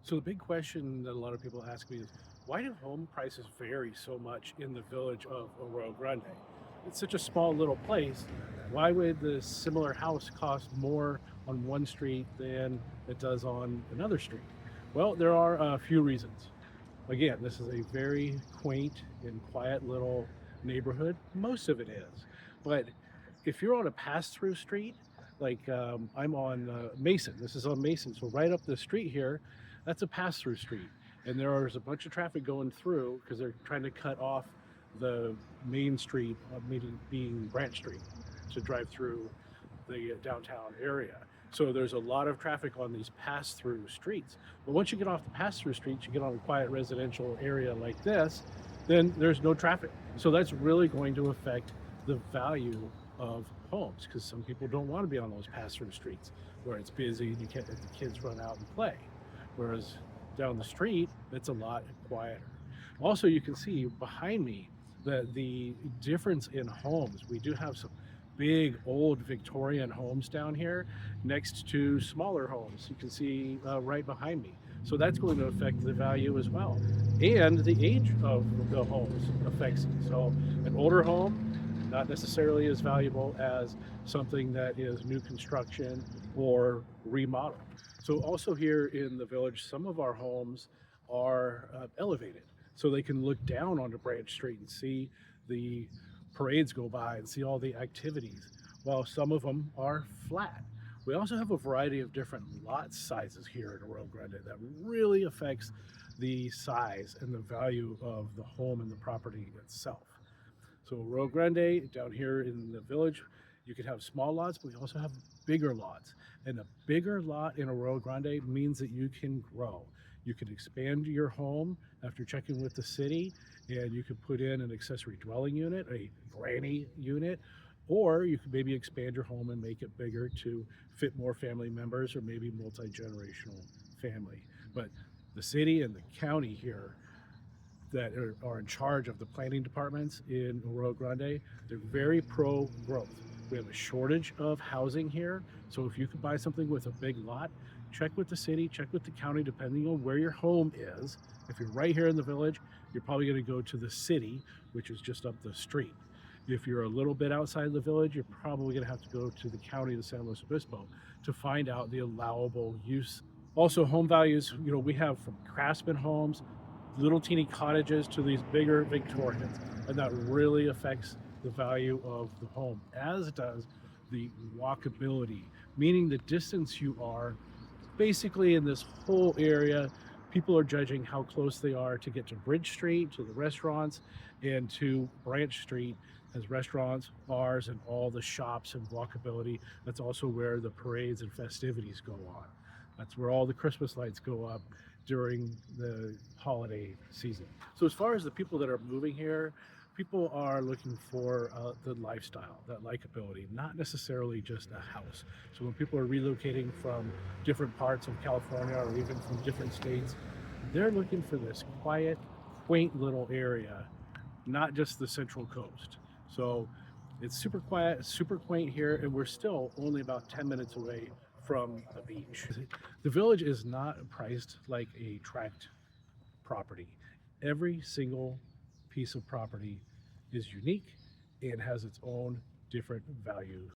So the big question that a lot of people ask me is, why do home prices vary so much in the village of Arroyo Grande? It's such a small little place. Why would the similar house cost more on one street than it does on another street? Well, there are a few reasons. Again, this is a very quaint and quiet little neighborhood. Most of it is. But if you're on a pass through street, like I'm on Mason, this is on Mason. So right up the street here, that's a pass through street. And there's a bunch of traffic going through because they're trying to cut off the main street, meaning being Branch Street, to drive through the downtown area. So there's a lot of traffic on these pass-through streets. But once you get off the pass-through streets, you get on a quiet residential area like this, then there's no traffic. So that's really going to affect the value of homes because some people don't want to be on those pass-through streets where it's busy and you can't let the kids run out and play. Whereas down the street, it's a lot quieter. Also, you can see behind me that the difference in homes. We do have some big old Victorian homes down here next to smaller homes. You can see right behind me. So that's going to affect the value as well. And the age of the homes affects it. So an older home, not necessarily as valuable as something that is new construction or remodel. So also here in the village, some of our homes are elevated. So they can look down onto Branch Street and see the parades go by and see all the activities, while some of them are flat. We also have a variety of different lot sizes here in Arroyo Grande that really affects the size and the value of the home and the property itself. So Arroyo Grande, down here in the village, you can have small lots, but we also have bigger lots. And a bigger lot in Arroyo Grande means that you can grow. You can expand your home after checking with the city, and you could put in an accessory dwelling unit, a granny unit, or you could maybe expand your home and make it bigger to fit more family members or maybe multi-generational family. But the city and the county here that are in charge of the planning departments in Arroyo Grande, they're very pro growth. We have a shortage of housing here. So if you could buy something with a big lot, check with the city, check with the county, depending on where your home is. If you're right here in the village, you're probably going to go to the city, which is just up the street. If you're a little bit outside the village, you're probably going to have to go to the county of San Luis Obispo to find out the allowable use. Also, home values, we have from craftsman homes, little teeny cottages to these bigger Victorians, and that really affects the value of the home, as does the walkability, meaning the distance you are basically in this whole area. People are judging how close they are to get to Bridge Street, to the restaurants, and to Branch Street as restaurants, bars, and all the shops and walkability. That's also where the parades and festivities go on. That's where all the Christmas lights go up during the holiday season. So as far as the people that are moving here, people are looking for the lifestyle, that likability, not necessarily just a house. So when people are relocating from different parts of California or even from different states, they're looking for this quiet, quaint little area, not just the Central Coast. So it's super quiet, super quaint here, and we're still only about 10 minutes away from the beach. The village is not priced like a tract property. Every single piece of property is unique and has its own different value